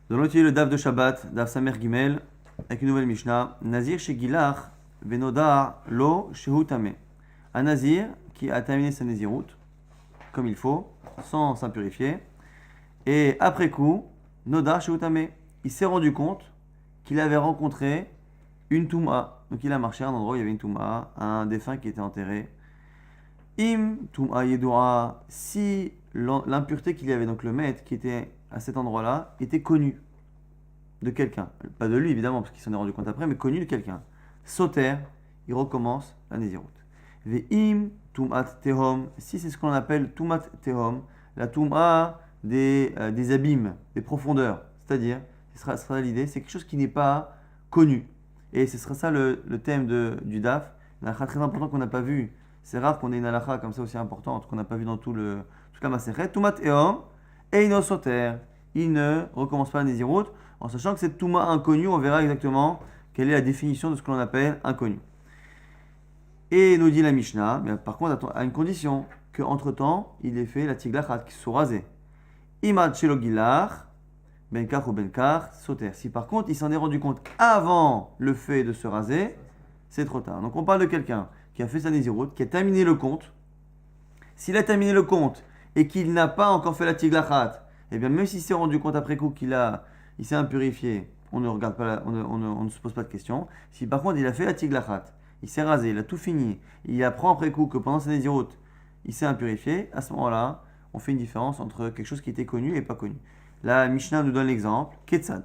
Nous allons étudier le Daf de Shabbat, Daf Samer Gimel, avec une nouvelle Mishnah. Nazir chez Gilach, Venodar lo shehu tameh. Un Nazir qui a terminé sa Néziroute, comme il faut, sans s'impurifier. Et après coup, Nodar shehu tameh. Il s'est rendu compte qu'il avait rencontré une Touma. Donc il a marché à un endroit où il y avait une Touma, un défunt qui était enterré. Im Touma Yedura, si l'impureté qu'il y avait, donc le maître qui était à cet endroit-là, était connu de quelqu'un. Pas de lui évidemment, parce qu'il s'en est rendu compte après, mais connu de quelqu'un. Sauter, il recommence la Néziroute. Ve'im Tumat Tehom, si c'est ce qu'on appelle Tumat Tehom, la Touma des abîmes, des profondeurs. C'est-à-dire, ce sera l'idée, c'est quelque chose qui n'est pas connu. Et ce sera ça le thème du DAF. Un halakha très important qu'on n'a pas vu. C'est rare qu'on ait une halakha comme ça aussi importante, qu'on n'a pas vu dans toute la Masechet. Tumat Tehom, Eino Soter, il ne recommence pas la Néziroute, en sachant que cette Touma inconnue, on verra exactement quelle est la définition de ce que l'on appelle inconnu. Et nous dit la Mishnah, mais par contre, à une condition, qu'entre-temps, il ait fait la Tiglachat, qui se soit rasé. Imad Shelo Gilach, Benkar ou Benkar, Soter. Si par contre, il s'en est rendu compte avant le fait de se raser, c'est trop tard. Donc on parle de quelqu'un qui a fait sa Néziroute, qui a terminé le compte. S'il a terminé le compte et qu'il n'a pas encore fait la Tiglachat, eh bien même s'il s'est rendu compte après coup qu'il s'est impurifié, on ne regarde pas, on ne se pose pas de questions. Si par contre il a fait la Tiglachat, il s'est rasé, il a tout fini, il apprend après coup que pendant sa Néziroute, il s'est impurifié, à ce moment-là, on fait une différence entre quelque chose qui était connu et pas connu. La Mishnah nous donne l'exemple, Ketsad.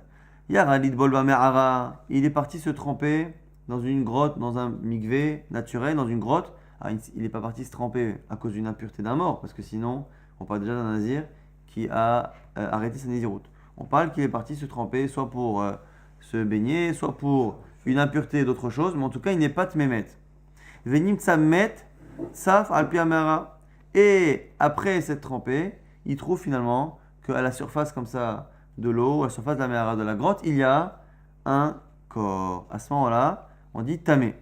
Yaradid Bolba Me'ara, il est parti se tremper dans une grotte, dans un mikvé naturel, dans une grotte. Ah, il n'est pas parti se tremper à cause d'une impureté d'un mort, parce que sinon, on parle déjà d'un nazir qui a arrêté sa Néziroute. On parle qu'il est parti se tremper, soit pour se baigner, soit pour une impureté d'autre chose, mais en tout cas, il n'est pas tmémet. Venim tsamet, saf al piamara. Et après s'être trempé, il trouve finalement qu'à la surface comme ça de l'eau, à la surface de la mehara, de la grotte, il y a un corps. À ce moment-là, on dit tamé.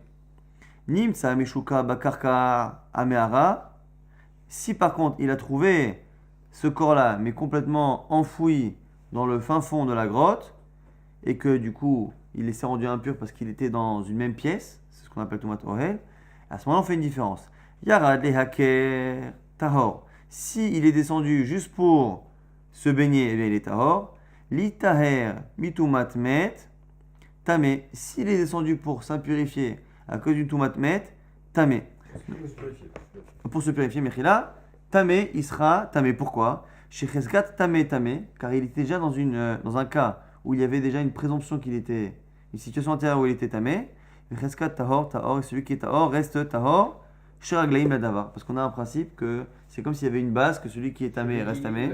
Nimsa meshuka bakarka amehara. Si par contre il a trouvé ce corps-là, mais complètement enfoui dans le fin fond de la grotte, et que du coup il s'est rendu impur parce qu'il était dans une même pièce, c'est ce qu'on appelle Tumat Ohel, à ce moment-là on fait une différence. Yarad lehaker tahor. Si il est descendu juste pour se baigner, eh bien il est tahor. Li taher mitumat met tamé. S'il est descendu pour s'impurifier à cause du tumat met, tamé. Pour se purifier, mechila, tamé, il sera tamé. Pourquoi? Chez Cheskat tamé tamé, car il était déjà dans un cas où il y avait déjà une présomption qu'il était, une situation antérieure où il était tamé. Cheskat tahor, tahor, et celui qui est tahor reste tahor. Sheraglaim ladavar, parce qu'on a un principe que c'est comme s'il y avait une base, que celui qui est tamé reste tamé.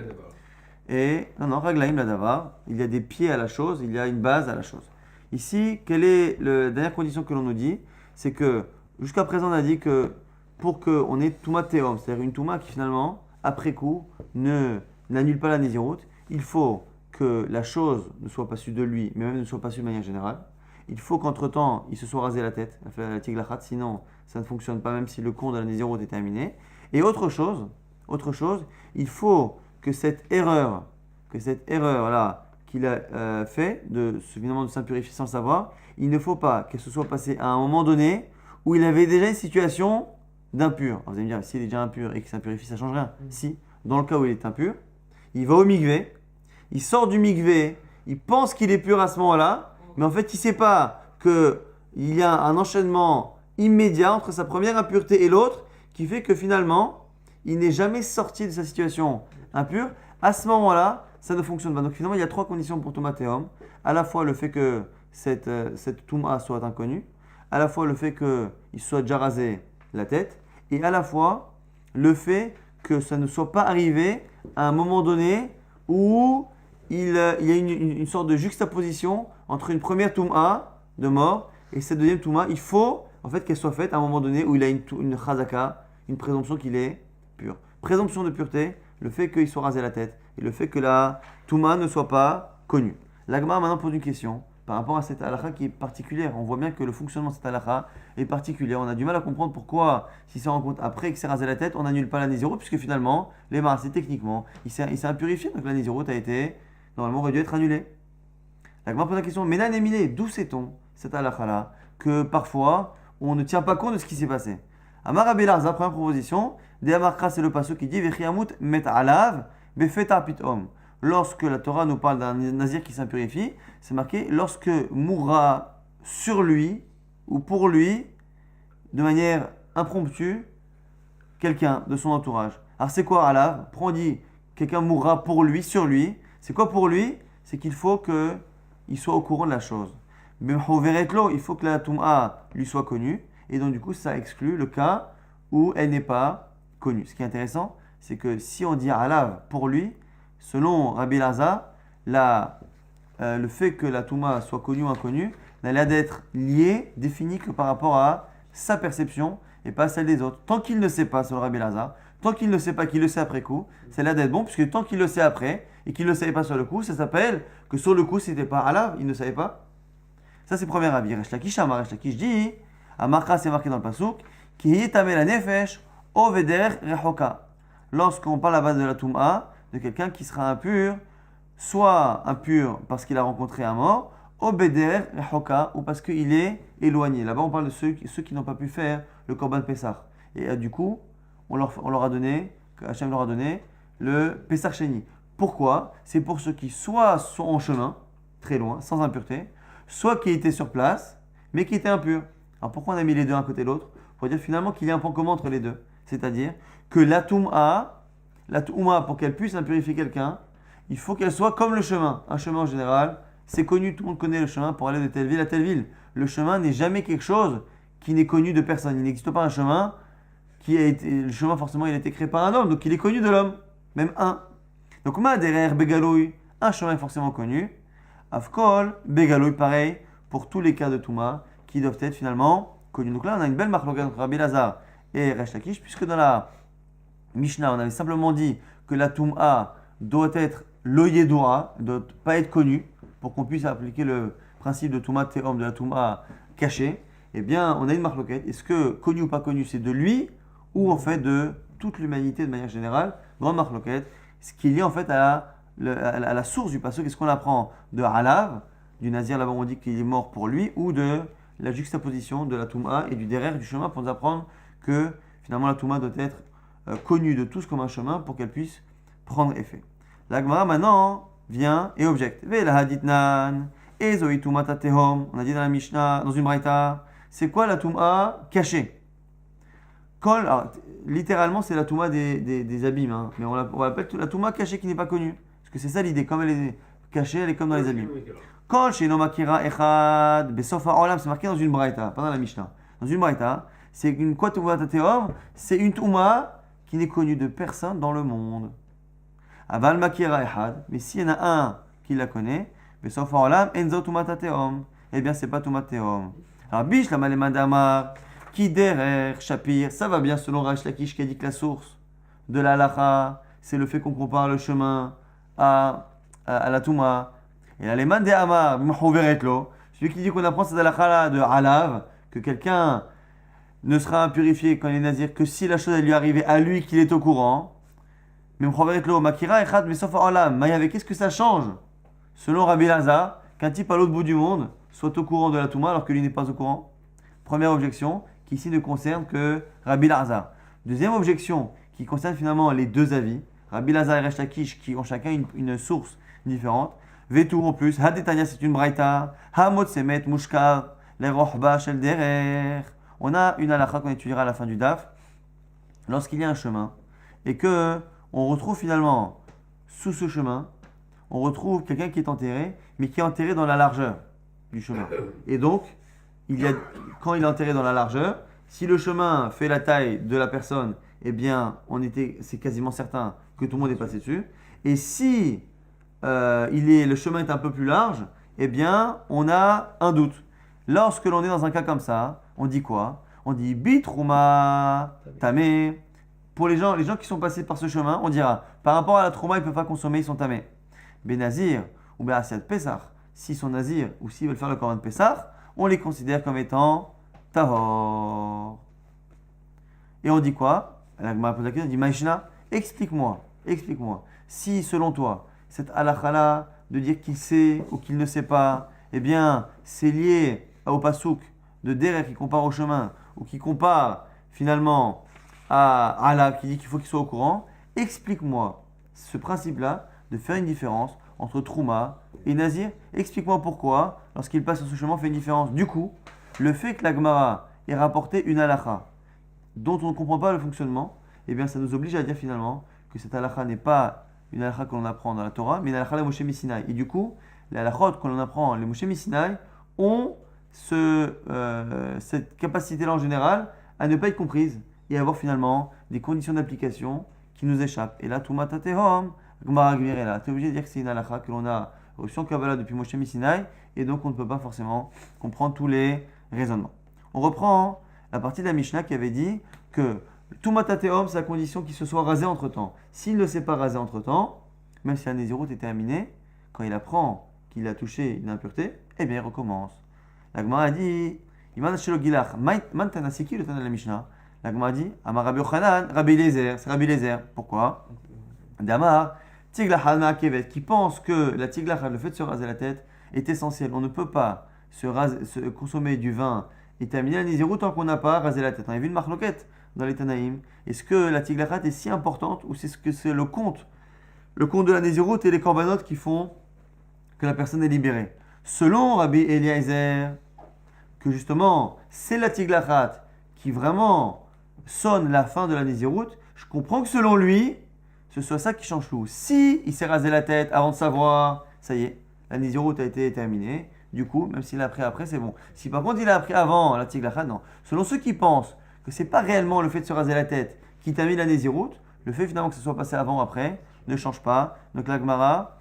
Et non, raglaim ladavar, il y a des pieds à la chose, il y a une base à la chose. Ici, quelle est la dernière condition que l'on nous dit? C'est que jusqu'à présent, on a dit que pour qu'on ait Touma Théom, c'est-à-dire une Touma qui finalement, après coup, n'annule pas la Néziroute, il faut que la chose ne soit pas su de lui, mais même ne soit pas su de manière générale. Il faut qu'entre-temps, il se soit rasé la tête, la tiglachat, sinon ça ne fonctionne pas même si le compte de la Néziroute est terminé. Et autre chose, il faut que cette erreur-là qu'il a fait, finalement de s'impurifier sans savoir, il ne faut pas qu'elle se soit passée à un moment donné où il avait déjà une situation d'impur. Alors vous allez me dire, s'il est déjà impur et qu'il s'impurifie, ça ne change rien. Si, dans le cas où il est impur, il va au mikvé, il sort du mikvé, il pense qu'il est pur à ce moment-là, mais en fait, il ne sait pas qu'il y a un enchaînement immédiat entre sa première impureté et l'autre, qui fait que finalement, il n'est jamais sorti de sa situation impure. À ce moment-là, ça ne fonctionne pas. Donc finalement, il y a trois conditions pour Touma Théom. À la fois le fait que cette Touma soit inconnue, à la fois le fait qu'il soit déjà rasé la tête, et à la fois le fait que ça ne soit pas arrivé à un moment donné où il y a une sorte de juxtaposition entre une première Touma de mort et cette deuxième Touma. Il faut en fait qu'elle soit faite à un moment donné où il a une chazaka, une présomption qu'il est pur. Présomption de pureté, le fait qu'il soit rasé la tête et le fait que la Touma ne soit pas connue. L'Agma maintenant pose une question par rapport à cette halakha qui est particulière. On voit bien que le fonctionnement de cette halakha est particulier. On a du mal à comprendre pourquoi, si ça rencontre après qu'il s'est rasé la tête, on n'annule pas la Néziroute, puisque finalement, les marasés, techniquement, il s'est impurifié, donc la Néziroute a été, normalement, aurait dû être annulée. La Gemara pose la question, Ménan et Miné, d'où sait-on cette halakha-là que parfois on ne tient pas compte de ce qui s'est passé? Amar Rabbi Elazar, première proposition, De Amarkra, c'est le passage qui dit Vechiyamut met alav befeta pitom. Lorsque la Torah nous parle d'un nazir qui s'impurifie, c'est marqué lorsque mourra sur lui ou pour lui, de manière impromptue, quelqu'un de son entourage. Alors c'est quoi alav? On dit quelqu'un mourra pour lui, sur lui. C'est quoi pour lui? C'est qu'il faut qu'il soit au courant de la chose. Il faut que la Toum'a lui soit connue. Et donc du coup, ça exclut le cas où elle n'est pas connue. Ce qui est intéressant, c'est que si on dit alav pour lui, selon Rabbi Elazar, le fait que la Touma soit connue ou inconnue n'a l'air d'être lié, défini que par rapport à sa perception et pas celle des autres. Tant qu'il ne sait pas, selon Rabbi Elazar, tant qu'il ne sait pas, qu'il le sait après coup, c'est l'air d'être bon, puisque tant qu'il le sait après et qu'il ne le savait pas sur le coup, ça s'appelle que sur le coup, c'était pas alav, il ne savait pas. Ça, c'est le premier avis. Resh Lakish dit, Amarka, c'est marqué dans le pasouk, qui yitame la nefesh oveder rehoka. Lorsqu'on parle à la base de la Touma, de quelqu'un qui sera impur, soit impur parce qu'il a rencontré un mort, obeder rehoka, ou parce qu'il est éloigné. Là-bas, on parle de ceux qui n'ont pas pu faire le Korban Pessah. Et du coup, on leur a donné, Hachem leur a donné, le Pessah Sheni. Pourquoi? C'est pour ceux qui soit sont en chemin, très loin, sans impureté, soit qui étaient sur place, mais qui étaient impurs. Alors pourquoi on a mis les deux un côté de l'autre? Pour dire finalement qu'il y a un point commun entre les deux. C'est-à-dire que la Touma, pour qu'elle puisse impurifier quelqu'un, il faut qu'elle soit comme le chemin. Un chemin en général, c'est connu, tout le monde connaît le chemin pour aller de telle ville à telle ville. Le chemin n'est jamais quelque chose qui n'est connu de personne. Il n'existe pas un chemin le chemin forcément il a été créé par un homme, donc il est connu de l'homme, même un. Donc ma derrière Begaloui, un chemin est forcément connu. Afkol, Begaloui, pareil, pour tous les cas de Touma, qui doivent être finalement connus. Donc là, on a une belle marque entre Rabbi Elazar et Resh Lakish, puisque dans la Mishnah, on avait simplement dit que la Touma doit être l'oyedoa, ne doit pas être connue, pour qu'on puisse appliquer le principe de Touma Tehom, de la Touma cachée. Eh bien, on a une marque. Est-ce que connu ou pas connu, c'est de lui, ou en fait de toute l'humanité de manière générale? Grande marque, ce qui est lié en fait à la source du passage. Qu'est-ce qu'on apprend de Halav, du Nazir, là-bas on dit qu'il est mort pour lui, ou de la juxtaposition de la Touma et du derrière du chemin pour nous apprendre que finalement la Touma doit être connue de tous comme un chemin pour qu'elle puisse prendre effet. La Gemara maintenant vient et objecte. Vela haditnan, ezoi Touma tatehom. On a dit dans la Mishnah, dans une braïta, c'est quoi la Touma cachée? Alors, littéralement, c'est la Touma des abîmes, hein. Mais on l'appelle la Touma cachée qui n'est pas connue. Parce que c'est ça l'idée, comme elle est cachée, elle est comme dans les abîmes. Kol sheino makira echad besofa olam, c'est marqué dans une braïta, pas dans la Mishnah. Dans une braïta, c'est une quoi Touma tateom, c'est une Touma qui n'est connue de personne dans le monde. Aval makira echad, mais s'il y en a un qui la connaît, besofa olam enzo Touma tateom, eh bien c'est pas Touma teom. Alors bish la maleman damar, qui derrière Shapir, ça va bien selon Resh Lakish qui a dit que la source de la halacha, c'est le fait qu'on compare le chemin à la Touma. Et là, les man de Amar, celui qui dit qu'on apprend cette halakha de Halav, que quelqu'un ne sera impurifié quand il est nazir que si la chose elle lui est arrivée à lui qu'il est au courant. Mais Makira Echad Mesofa Olam, Mayavé, qu'est-ce que ça change? Selon Rabbi Elazar, qu'un type à l'autre bout du monde soit au courant de la Touma alors que lui n'est pas au courant. Première objection, qui ici ne concerne que Rabbi Elazar. Deuxième objection, qui concerne finalement les deux avis, Rabbi Elazar et Resh Lakish, qui ont chacun une source différente. Vetour en plus, Hadetania c'est une braïta, Hamot semet mushkar, les rohba shel derer. On a une halakha qu'on étudiera à la fin du daf. Lorsqu'il y a un chemin et que on retrouve finalement sous ce chemin, on retrouve quelqu'un qui est enterré, mais qui est enterré dans la largeur du chemin. Et donc, quand il est enterré dans la largeur, si le chemin fait la taille de la personne, eh bien, c'est quasiment certain que tout le monde est passé dessus. Et si le chemin est un peu plus large, eh bien, on a un doute. Lorsque l'on est dans un cas comme ça, on dit quoi? On dit bitrouma tamé. Pour les gens qui sont passés par ce chemin, on dira par rapport à la trouma, ils ne peuvent pas consommer, ils sont tamés. Benazir ou Be'asiat Pessah, s'ils sont nazir ou s'ils veulent faire le Korban Pessah, on les considère comme étant tahor. Et on dit quoi? La Gemara pose la question, on dit Maïshna, explique-moi. Si selon toi, cette halakha-là de dire qu'il sait ou qu'il ne sait pas, eh bien, c'est lié au pasouk de Derech qui compare au chemin, ou qui compare finalement à Allah qui dit qu'il faut qu'il soit au courant, explique-moi ce principe-là de faire une différence entre Trouma et Nazir. Explique-moi pourquoi, lorsqu'il passe sur ce chemin, on fait une différence. Du coup, le fait que la Gemara ait rapporté une halakha dont on ne comprend pas le fonctionnement, eh bien, ça nous oblige à dire finalement que cette halakha n'est pas une halakha que l'on apprend dans la Torah, mais une halakha de Moshe Missinaï. Et du coup, les halakhot que l'on apprend, les Moshe Missinaï, ont cette capacité-là en général à ne pas être comprises et à avoir finalement des conditions d'application qui nous échappent. Et là, Touma Tatehom, Gemara Gvirela, tu es obligé de dire que c'est une halakha que l'on a reçue en Kabbalah depuis Moshe Missinaï, et donc on ne peut pas forcément comprendre tous les raisonnements. On reprend la partie de la Mishnah qui avait dit que Touma Tatehom, c'est la condition qu'il se soit rasé entre temps. S'il ne s'est pas rasé entre temps, même si la Nézirut est terminée, quand il apprend qu'il a touché une impureté, eh bien il recommence. La Gemara a dit, Iman Shelo Gilach, Man Tana, c'est qui le Tana de la Mishnah? La Gemara a dit, Amar Rabbi Yochanan, Rabbi Eliezer, c'est Rabbi Eliezer. Pourquoi? Damar, Tiglachad Ma'akevet, qui pense que la Tiglachad, le fait de se raser la tête, est essentiel. On ne peut pas se consommer du vin et terminer la Nézirut tant qu'on n'a pas rasé la tête. On a vu une marloquette dans les Tanaïm. Est-ce que la Tiglachad est si importante ou c'est ce que c'est le compte de la Nézirut et les corbanotes qui font que la personne est libérée? Selon Rabbi Eliezer, que justement, c'est la Tiglachat qui vraiment sonne la fin de la Nézirut, je comprends que selon lui, ce soit ça qui change tout. Si il s'est rasé la tête avant de savoir, ça y est, la Nézirut a été terminée, du coup, même s'il a appris après, c'est bon. Si par contre il a appris avant la Tiglachat, non. Selon ceux qui pensent que c'est pas réellement le fait de se raser la tête qui termine la Nézirut, le fait finalement que ce soit passé avant ou après ne change pas. Donc la Gemara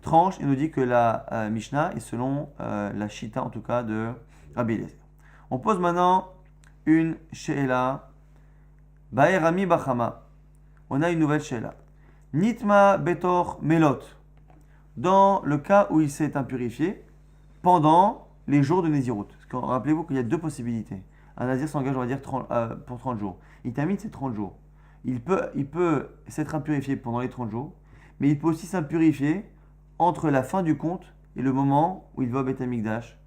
tranche et nous dit que la Mishnah est selon la Shita en tout cas de Rabbi Eliezer. On pose maintenant une She'ela. Ba'erami Bachama. On a une nouvelle She'ela. Nitma Betor Melot. Dans le cas où il s'est impurifié pendant les jours de Nézirut. Rappelez-vous qu'il y a deux possibilités. Un Nazir s'engage, on va dire, pour 30 jours. Il termine ses 30 jours. Il peut s'être impurifié pendant les 30 jours, mais il peut aussi s'impurifier entre la fin du compte et le moment où il va au Beth Amikdash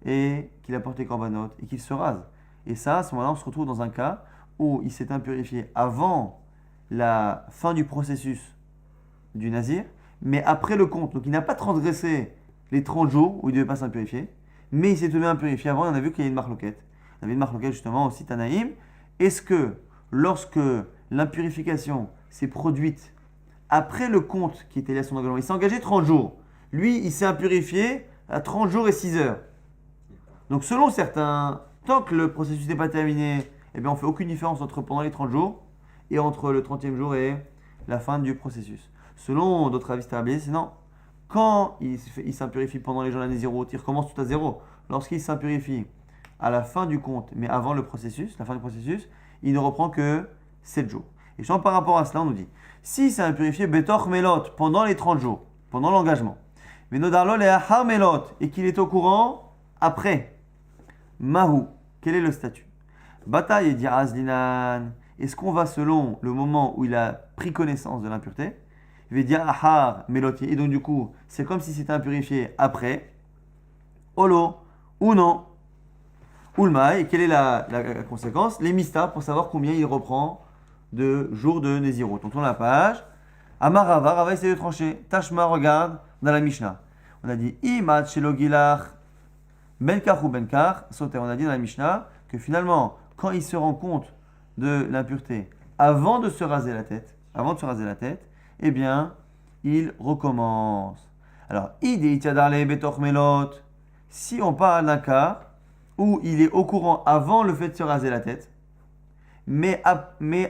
et qu'il apporte les corbanotes et qu'il se rase. Et ça, à ce moment-là, on se retrouve dans un cas où il s'est impurifié avant la fin du processus du Nazir, mais après le compte. Donc il n'a pas transgressé les 30 jours où il ne devait pas s'impurifier, mais il s'est tenu impurifié avant et on a vu qu'il y a une marloquette. On avait une marloquette justement aussi Tanaïm. Est-ce que lorsque l'impurification s'est produite après le compte qui était lié à son engagement, il s'est engagé 30 jours. Lui, il s'est impurifié à 30 jours et 6 heures. Donc selon certains, tant que le processus n'est pas terminé, eh bien on ne fait aucune différence entre pendant les 30 jours et entre le 30e jour et la fin du processus. Selon d'autres avis stabilisés, c'est non. Quand il s'impurifie pendant les jours de la Nézirut, il recommence tout à zéro. Lorsqu'il s'impurifie à la fin du compte, mais avant le processus, la fin du processus, il ne reprend que 7 jours. Et justement, par rapport à cela, on nous dit, si c'est impurifié Betor Melot pendant les 30 jours, pendant l'engagement, mais Nodarlo le Ahar Melot, et qu'il est au courant après, Mahu, quel est le statut? Bataille et Dirazlinan, est-ce qu'on va selon le moment où il a pris connaissance de l'impureté? Vedia Ahar Melot, et donc du coup, c'est comme si c'était impurifié après, Olo, ou non? Ulma, et quelle est la conséquence? Les mista, pour savoir combien il reprend de jours de Nézirut. On tourne la page. Amarava, Rava essaie de trancher. Tashma, regarde dans la Mishnah. On a dit Imat Shelo Gilach Benkar ou Benkar. Sauter. On a dit dans la Mishnah que finalement, quand il se rend compte de l'impureté avant de se raser la tête, eh bien, il recommence. Alors, Idi Tiadarle Betor Melot. Si on parle d'un cas où il est au courant avant le fait de se raser la tête, mais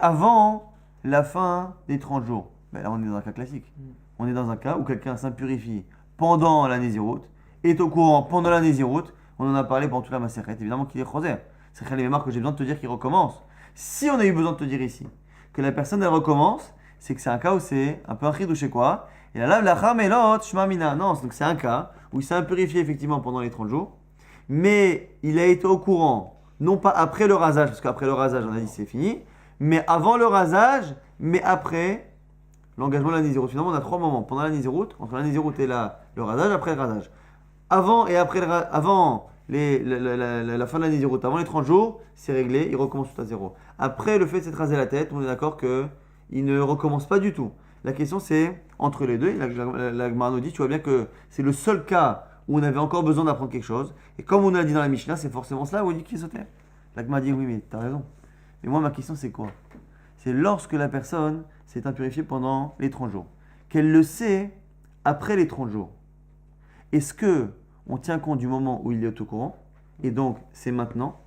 avant la fin des 30 jours. Ben là, on est dans un cas classique. On est dans un cas où quelqu'un s'impurifie pendant la Nézirut, est au courant pendant la Nézirut. On en a parlé pendant toute la Masechet. Évidemment qu'il est choser. C'est très les que j'ai besoin de te dire qu'il recommence. Si on a eu besoin de te dire ici que la personne elle recommence, c'est que c'est un cas où c'est un peu un chidouche chez quoi. Et là, la chamelot shmamina. Non, donc c'est un cas où il s'est impurifié effectivement pendant les 30 jours. Mais il a été au courant, non pas après le rasage, parce qu'après le rasage, on a dit c'est fini, mais avant le rasage, mais après l'engagement de la Nézirut. Finalement, on a 3 moments. Pendant la Nézirut, entre la Nézirut et le rasage, après le rasage. Avant et après la fin de la Nézirut, avant les 30 jours, c'est réglé, il recommence tout à zéro. Après le fait de s'être rasé la tête, on est d'accord qu'il ne recommence pas du tout. La question c'est entre les deux. La Gemara nous dit, tu vois bien que c'est le seul cas où on avait encore besoin d'apprendre quelque chose. Et comme on a dit dans la Mishnah, c'est forcément cela où on dit qu'il sautait. La Gemara dit oui, mais tu as raison. Mais moi, ma question c'est quoi? C'est lorsque la personne s'est impurifiée pendant les 30 jours. Qu'elle le sait après les 30 jours. Est-ce que on tient compte du moment où il est au courant? Et donc, c'est maintenant.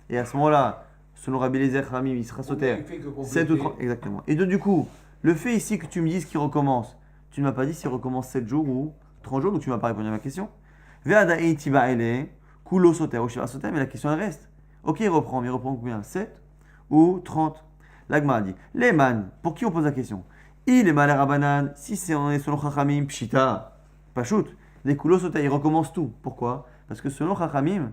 Et à ce moment-là, selon Rabbi Eliezer Khamim, il sera sauté 7 ou 30. Exactement. Et donc, du coup, le fait ici que tu me dises qu'il recommence, tu ne m'as pas dit s'il recommence 7 jours ou 30 jours, donc tu ne m'as pas répondu à ma question. Ve'ada eitiba ele, kulo soter, ou shiva soter, mais la question elle reste. Ok, il reprend, mais il reprend combien? 7 ou 30? L'Agma dit, les man, pour qui on pose la question? Il est malheur à banane, si c'est on est selon Chachamim, pshita, pas shoot. Les kulo soter, il recommence tout. Pourquoi? Parce que selon Chachamim,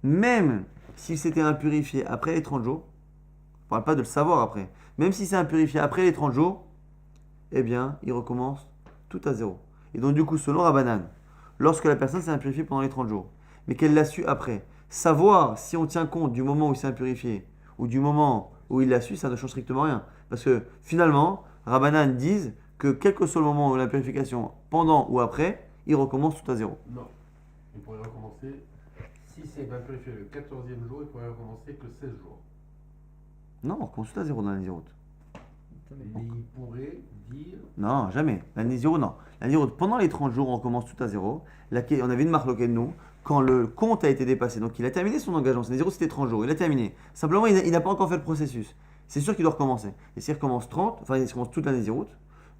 même si c'était impurifié après les 30 jours, on ne parle pas de le savoir après, même si c'est impurifié après les 30 jours, eh bien, il recommence tout à zéro. Et donc, du coup, selon Rabbanan, lorsque la personne s'est impurifiée pendant les 30 jours, mais qu'elle l'a su après, savoir si on tient compte du moment où il s'est impurifié ou du moment où il l'a su, ça ne change strictement rien. Parce que finalement, Rabbanan disent que quel que soit le moment où la purification, pendant ou après, il recommence tout à zéro. Non, il pourrait recommencer, si c'est pas purifié le 14e jour, il pourrait recommencer que 16 jours. Non, on recommence tout à zéro dans la Nézirut. Mais il pourrait dire... Non, jamais. La Nézirut, non. La Nézirut, pendant les 30 jours, on recommence tout à zéro. On avait une marloquette de nous, quand le compte a été dépassé. Donc il a terminé son engagement. La Nézirut, c'était 30 jours. Il a terminé. Simplement, il n'a pas encore fait le processus. C'est sûr qu'il doit recommencer. Et s'il recommence 30, enfin, il recommence toute la Nézirut,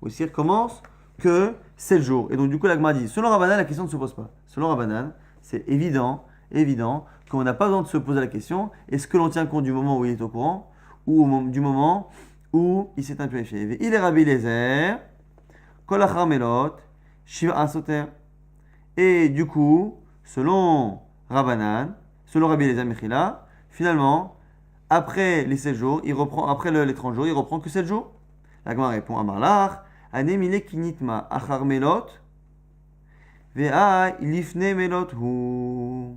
ou s'il recommence que 7 jours. Et donc, du coup, l'Agma dit, selon Rabbanan, la question ne se pose pas. Selon Rabbanan, c'est évident qu'on n'a pas besoin de se poser la question, est-ce que l'on tient compte du moment où il est au courant, ou du moment où il s'est impurifié. Il est Rabbi Eliezer, Kol achar melot, Shiva soter. Et du coup, selon Rabbanan, selon Rabbi Eliezer Mechila, finalement, après les 7 jours, il reprend, après les 30 jours, il reprend que 7 jours. La Gemara répond Amar lach, Anemile kinitma achar melot, Ve'a lifne melot hu.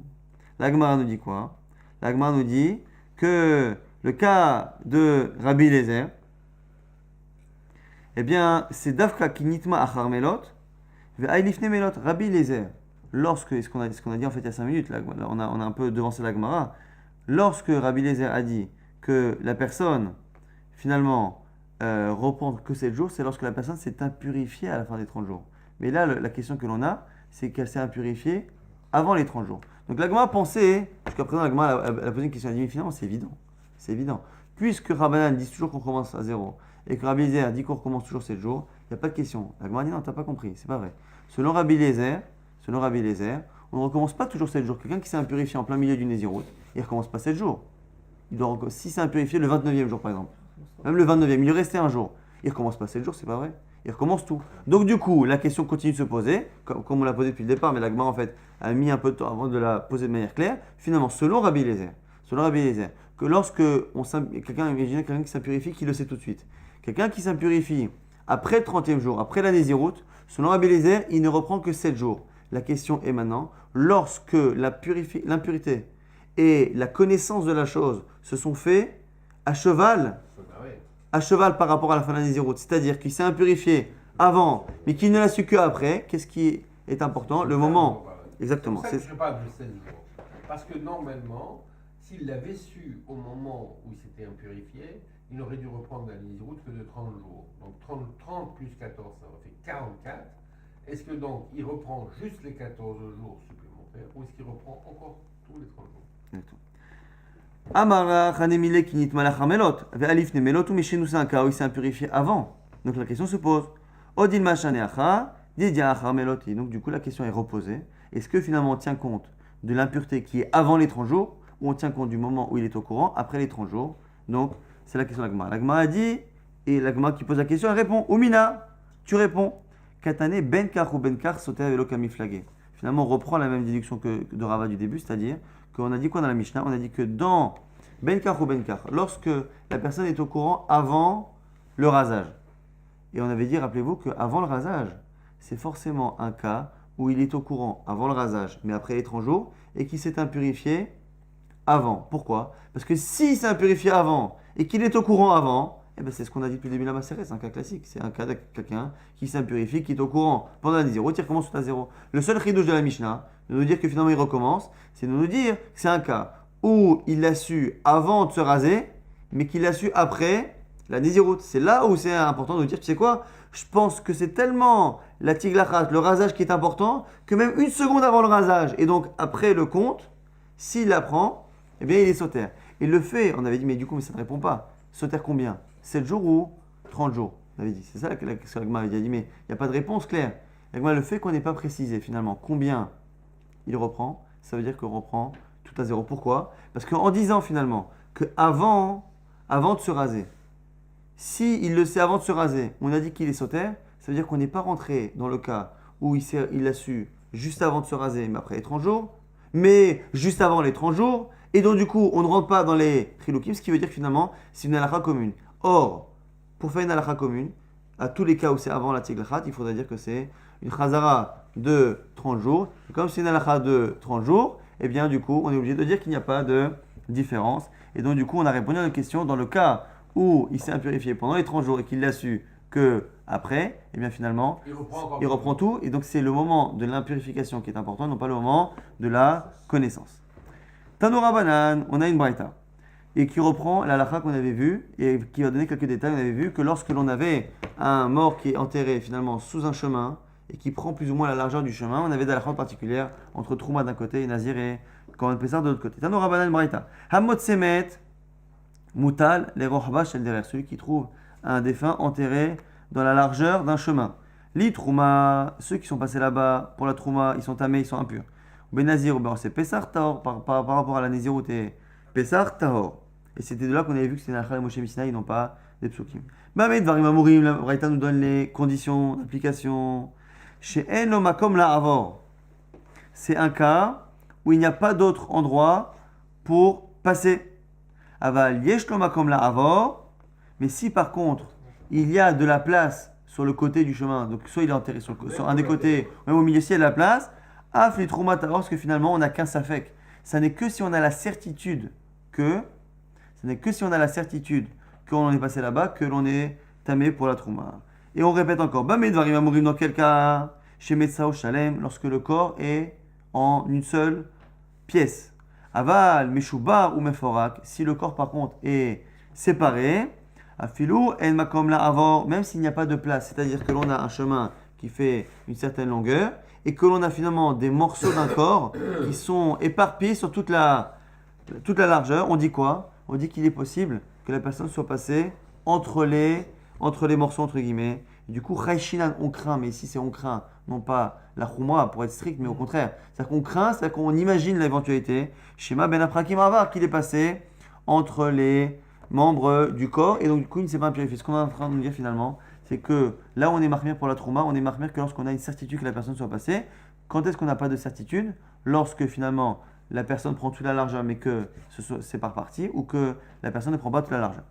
La Gemara nous dit quoi? La Gemara nous dit que le cas de Rabbi Eliezer, eh bien, c'est Dafka Kinitma Achar Melot, Ve'ailifne Melot, Rabbi Eliezer. Lorsque, ce qu'on a dit en fait il y a 5 minutes, là, on a un peu devancé la Gemara, lorsque Rabbi Eliezer a dit que la personne, finalement, reprend que 7 jours, c'est lorsque la personne s'est impurifiée à la fin des 30 jours. Mais là, la question que l'on a, c'est qu'elle s'est impurifiée avant les 30 jours. Donc la Gemara pensait, jusqu'à présent la Gemara a posé une question, elle a dit, mais finalement c'est évident. C'est évident. Puisque Rabbanan dit toujours qu'on commence à 0 et que Rabbi Eliezer dit qu'on recommence toujours 7 jours, il n'y a pas de question. La Gemara dit non, tu n'as pas compris, c'est pas vrai. Selon Rabbi Eliezer, on ne recommence pas toujours 7 jours. Quelqu'un qui s'est impurifié en plein milieu du Nézirut, il ne recommence pas 7 jours. Si c'est impurifié le 29e jour par exemple, même le 29e, il lui restait un jour, il ne recommence pas 7 jours, c'est pas vrai. Il recommence tout. Donc du coup, la question continue de se poser, comme on l'a posée depuis le départ, mais la Gemara en fait a mis un peu de temps avant de la poser de manière claire. Finalement, selon Rabbi Eliezer, que lorsque imaginez quelqu'un qui s'impurifie, qui le sait tout de suite. Quelqu'un qui s'impurifie après le 30e jour, après la Nézirut, selon Rabbi Eliezer, il ne reprend que 7 jours. La question est maintenant, lorsque l'impureté et la connaissance de la chose se sont faits à cheval par rapport à la fin de la Nézirut, c'est-à-dire qu'il s'est impurifié avant, mais qu'il ne l'a su qu'après, qu'est-ce qui est important? Le moment. Exactement. C'est pour ça que je parle de 16 jours. Parce que normalement, s'il l'avait su au moment où il s'était impurifié, il aurait dû reprendre la Nézirut que de 30 jours. Donc 30 plus 14, ça fait 44. Est-ce que donc il reprend juste les 14 jours supplémentaires ou est-ce qu'il reprend encore tous les 30 jours? Exactement. Amara Khanemile Kinit Malachamelot, Ve'alif Nemelot, mais chez nous c'est un cas où il s'est impurifié avant. Donc la question se pose. Odil Machaneacha, Didia Achameloti. Donc du coup la question est reposée. Est-ce que finalement on tient compte de l'impureté qui est avant les 30 jours ou on tient compte du moment où il est au courant après les 30 jours? Donc c'est la question de l'Agma. L'Agma a dit, et l'Agma qui pose la question, elle répond. Oumina, tu réponds. Katane ben kar ou ben kar sauter avec l'okami flagué. Finalement, on reprend la même déduction que de Rava du début, c'est-à-dire qu'on a dit quoi dans la Mishnah? On a dit que dans ben kar ou ben kar, lorsque la personne est au courant avant le rasage, Et on avait dit, rappelez-vous, qu'avant le rasage, c'est forcément un cas où il est au courant avant le rasage, mais après les 30 jours, et qu'il s'est impurifié avant. Pourquoi? Parce que s'il s'est impurifié avant et qu'il est au courant avant, eh ben c'est ce qu'on a dit depuis le début de la Maseret, c'est un cas classique. C'est un cas de quelqu'un qui s'impurifie, qui est au courant pendant la Nézirut, il recommence tout à zéro. Le seul chidouche de la Mishnah, de nous dire que finalement il recommence, c'est de nous dire que c'est un cas où il l'a su avant de se raser, mais qu'il l'a su après la Nézirut. C'est là où c'est important de nous dire, tu sais quoi? Je pense que c'est tellement la tiglachat, le rasage qui est important, que même une seconde avant le rasage, et donc après le compte, s'il l'apprend, eh bien il est sauter. Et le fait, on avait dit, mais du coup, mais ça ne répond pas. Sauter combien? 7 jours ou 30 jours? On avait dit, c'est ça que l'agma avait dit, mais il n'y a pas de réponse claire. L'agma, le fait qu'on n'ait pas précisé finalement combien il reprend, ça veut dire qu'on reprend tout à zéro. Pourquoi? Parce qu'en disant finalement qu'avant de se raser, si il le sait avant de se raser, on a dit qu'il est sauter, ça veut dire qu'on n'est pas rentré dans le cas où il l'a su juste avant de se raser, mais après les 30 jours, mais juste avant les 30 jours, et donc du coup, on ne rentre pas dans les chilukim, ce qui veut dire que finalement, c'est une halakha commune. Or, pour faire une halakha commune, à tous les cas où c'est avant la tiglachat, il faudrait dire que c'est une chazara de 30 jours. Et comme c'est une halakha de 30 jours, et bien du coup, on est obligé de dire qu'il n'y a pas de différence. Et donc du coup, on a répondu à notre question dans le cas où il s'est impurifié pendant les 30 jours et qu'il l'a su que après, et bien finalement, il reprend tout. Et donc c'est le moment de l'impurification qui est important, non pas le moment de la connaissance. Tanoura Banan, on a une braïta, et qui reprend la halakha qu'on avait vue, et qui va donner quelques détails. On avait vu que lorsque l'on avait un mort qui est enterré finalement sous un chemin, et qui prend plus ou moins la largeur du chemin, on avait des halakha particulières entre Trouma d'un côté et Nazir et Kohen Pessar de l'autre côté. Tanoura Banan braïta. Hamot Semet, Moutal, les rohbash el derrière, celui qui trouve un défunt enterré dans la largeur d'un chemin. Li Trouma, ceux qui sont passés là-bas pour la Trouma, ils sont tamés, ils sont impurs. Benazir, c'est Pessar Tahor, par rapport à la Nézirut et Pessar Tahor. Et c'était de là qu'on avait vu que c'était Nachal et Moshe Misnaï, non pas des psukim. Bamed Varim Amurim, la Braïta nous donne les conditions d'application. Chez En Makom la Avor, c'est un cas où il n'y a pas d'autre endroit pour passer. Aval Yesh lo Makom la Avor, mais si par contre il y a de la place sur le côté du chemin, donc soit il est enterré sur un des côtés, même au milieu, s'il y a de la place, Af les Trouma Tahor, parce que finalement on n'a qu'un safek. Ça n'est que si on a la certitude que qu'on est passé là-bas, que l'on est tamé pour la Trouma. Et on répète encore, Bamed Varim Amurim, dans quel cas? Chez Metzao Shalem, lorsque le corps est en une seule pièce. Aval, Meshuba ou Meforak, si le corps par contre est séparé, Afilou, En Makom la Avor, même s'il n'y a pas de place, c'est-à-dire que l'on a un chemin qui fait une certaine longueur, et que l'on a finalement des morceaux d'un corps qui sont éparpillés sur toute la largeur, on dit quoi? On dit qu'il est possible que la personne soit passée entre les morceaux, entre guillemets. Et du coup, Chayshinan, on craint, mais ici c'est on craint, non pas la Chouma pour être strict, mais au contraire. C'est-à-dire qu'on craint, c'est-à-dire qu'on imagine l'éventualité, Shema Ben Aprakim Avar, qu'il est passé entre les membres du corps, et donc du coup il ne s'est pas impurifié. Ce qu'on est en train de nous dire finalement, c'est que là où on est marmire pour la Trouma, on est marmire que lorsqu'on a une certitude que la personne soit passée. Quand est-ce qu'on n'a pas de certitude? Lorsque finalement la personne prend toute la largeur mais que c'est par partie, ou que la personne ne prend pas toute la largeur.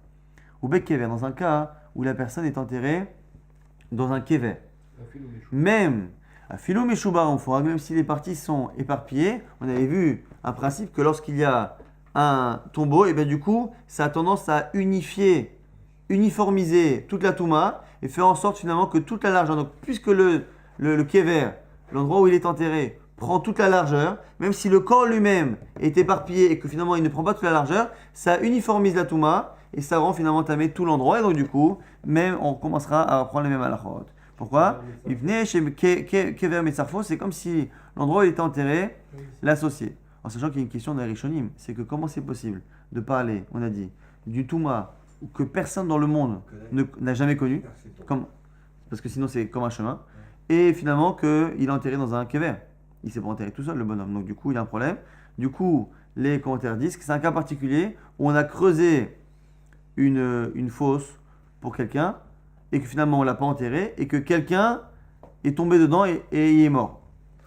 Ou Bek Kever, dans un cas où la personne est enterrée dans un Kever. Même à Philo Meshuba, on fera même si les parties sont éparpillées, on avait vu un principe que lorsqu'il y a un tombeau, et bien du coup ça a tendance à uniformiser toute la Touma et faire en sorte finalement que toute la largeur, donc puisque le Kever, l'endroit où il est enterré, prend toute la largeur, même si le corps lui-même est éparpillé et que finalement il ne prend pas toute la largeur, ça uniformise la Touma et ça rend finalement tamé tout l'endroit, et donc du coup, même on commencera à prendre les mêmes halachot. Pourquoi? Il venait chez Kever Metzarfo, c'est comme si l'endroit où il était enterré l'associait. En sachant qu'il y a une question de Rishonim, c'est que comment c'est possible de parler, on a dit, du Touma que personne dans le monde n'a jamais connu, parce que sinon c'est comme un chemin, et finalement qu'il est enterré dans un Kever. Il s'est pas enterré tout seul, le bonhomme. Donc du coup, il a un problème. Du coup, les commentaires disent que c'est un cas particulier où on a creusé une fosse pour quelqu'un et que finalement on l'a pas enterré et que quelqu'un est tombé dedans et il est mort.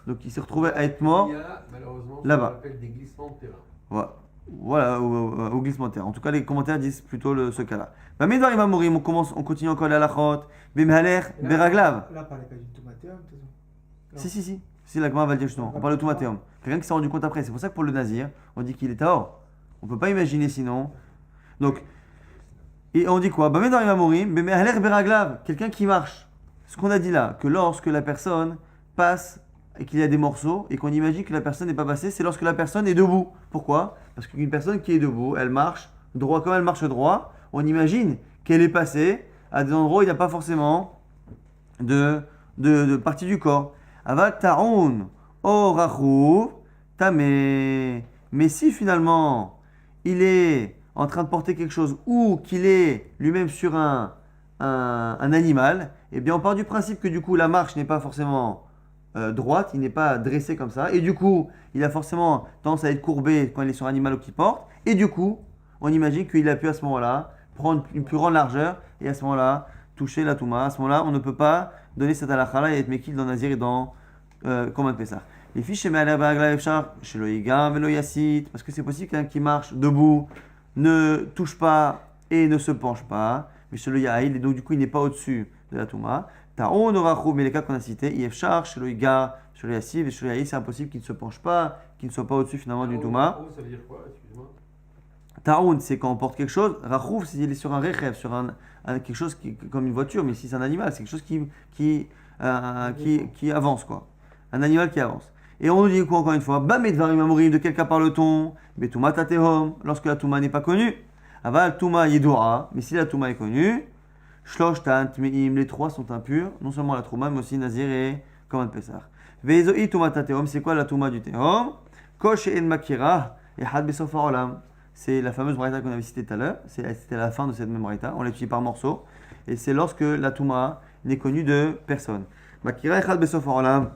Donc il s'est retrouvé à être mort Il y a malheureusement ce qu'on là-bas. appelle des glissements de terrain. Voilà. Voilà, au glissement de terre. En tout cas, les commentaires disent plutôt ce cas-là. Bamidvar Imamorim, on continue encore la lachot. Bimhaler, Beraglav. Là, on parlait pas du tomatéum, de toute façon. Non. Si. Si, la Gemara va le dire justement. On parle de tomatéum. Quelqu'un qui s'est rendu compte après. C'est pour ça que pour le nazir, on dit qu'il est tahor. On peut pas imaginer sinon. Donc, et on dit quoi? Bamidvar Imamorim, Bimhaler, Beraglav. Quelqu'un qui marche. Ce qu'on a dit là, que lorsque la personne passe et qu'il y a des morceaux et qu'on imagine que la personne n'est pas passée, c'est lorsque la personne est debout. Pourquoi? Parce qu'une personne qui est debout, elle marche droit, comme elle marche droit, on imagine qu'elle est passée à des endroits où il n'y a pas forcément de partie du corps. Aval ta'oun o rachouv tamé. Mais si finalement il est en train de porter quelque chose ou qu'il est lui-même sur un animal, eh bien on part du principe que du coup la marche n'est pas forcément droite, il n'est pas dressé comme ça, et du coup il a forcément tendance à être courbé quand il est sur un animal ou qu'il porte, et du coup on imagine qu'il a pu à ce moment-là prendre une plus grande largeur et à ce moment-là toucher la touma. À ce moment-là on ne peut pas donner cette halakha-là et être mekil dans Nazir et dans Korban Pessah. Les fiches chez le Yiga, Velo Yassit, parce que c'est possible qu'un qui marche debout ne touche pas et ne se penche pas, mais chez le Yaïl, et donc du coup il n'est pas au-dessus de la touma. Ta'on orachou, mais les cas qu'on a cités, Yefchar, chez le Yiga, chez le Yassiv et chez le Yaïl, c'est impossible qu'il ne se penche pas, qu'il ne soit pas au-dessus finalement du touma. Ça veut dire quoi? Excuse-moi. Ta'oun, c'est quand on porte quelque chose. Rachouf, c'est qu'il est sur un rechev, sur quelque chose comme une voiture, mais ici c'est un animal, c'est quelque chose qui avance, quoi. Un animal qui avance. Et on nous dit quoi encore une fois? Bamedvarim amorim, de quel cas parle-t-on? Betuma tatehom, lorsque la touma n'est pas connue. Aval touma yedora, mais si la touma est connue, shlosh tant meim, les trois sont impurs, non seulement la touma, mais aussi nazir et Korban Pessah. Veizoi touma tatehom, c'est quoi la touma du tehom? Kosh en makira, et had besof haolam. C'est la fameuse braïta qu'on avait citée tout à l'heure. C'était la fin de cette même braïta. On l'a étudiée par morceaux. Et c'est lorsque la touma n'est connue de personne. Makira echad besof haolam.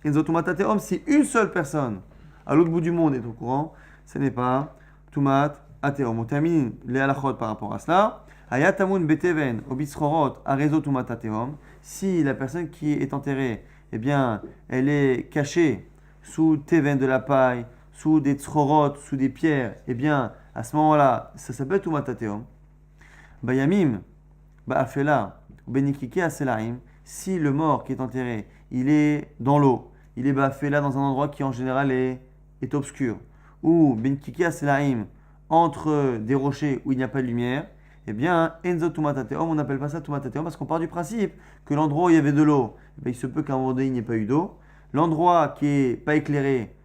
Enzo tumat tateom, si une seule personne à l'autre bout du monde est au courant, ce n'est pas tumat ateom. On termine les halachot par rapport à cela. Hayatamun beteven obitzchorot arezo tumat ateom. Si la personne qui est enterrée, eh bien, elle est cachée sous teven de la paille, sous des tzchorot, sous des pierres, eh bien, à ce moment-là, ça s'appelle tumat ateom. Bayamim, ba'afela, benikike aselaim. Si le mort qui est enterré, il est dans l'eau, il est ba'afela dans un endroit qui en général est obscur, ou benikike aselaim, entre des rochers où il n'y a pas de lumière, eh bien, enzo tumat ateom, on n'appelle pas ça tumat ateom parce qu'on part du principe que l'endroit où il y avait de l'eau, eh bien, il se peut qu'à un moment donné, il n'y ait pas eu d'eau. L'endroit qui n'est pas éclairé,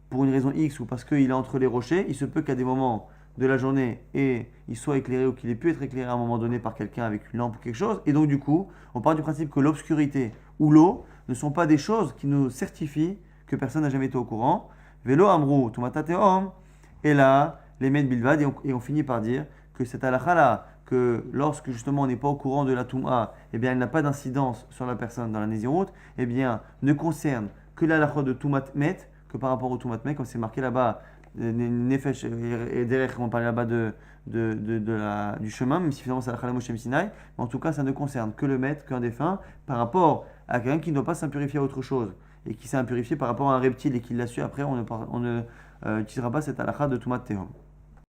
pour une raison X ou parce qu'il est entre les rochers, il se peut qu'à des moments de la journée et il soit éclairé ou qu'il ait pu être éclairé à un moment donné par quelqu'un avec une lampe ou quelque chose. Et donc du coup, on part du principe que l'obscurité ou l'eau ne sont pas des choses qui nous certifient que personne n'a jamais été au courant. Velo amrou tumatateom, et là, les men bilvad, et on finit par dire que cette halakha là, que lorsque justement on n'est pas au courant de la touma, eh bien elle n'a pas d'incidence sur la personne dans la Nézirut, eh bien ne concerne que la halakha de tumat met, que par rapport au tumat met, comme c'est marqué là-bas, Nefesh et derrière, on parle là-bas du chemin, même si finalement c'est la Moshe Sinai, mais en tout cas ça ne concerne que le maître, qu'un défunt, par rapport à quelqu'un qui ne doit pas s'impurifier à autre chose, et qui s'est impurifié par rapport à un reptile et qui l'a su après, on ne utilisera pas cette halakha de Tumat Tehom.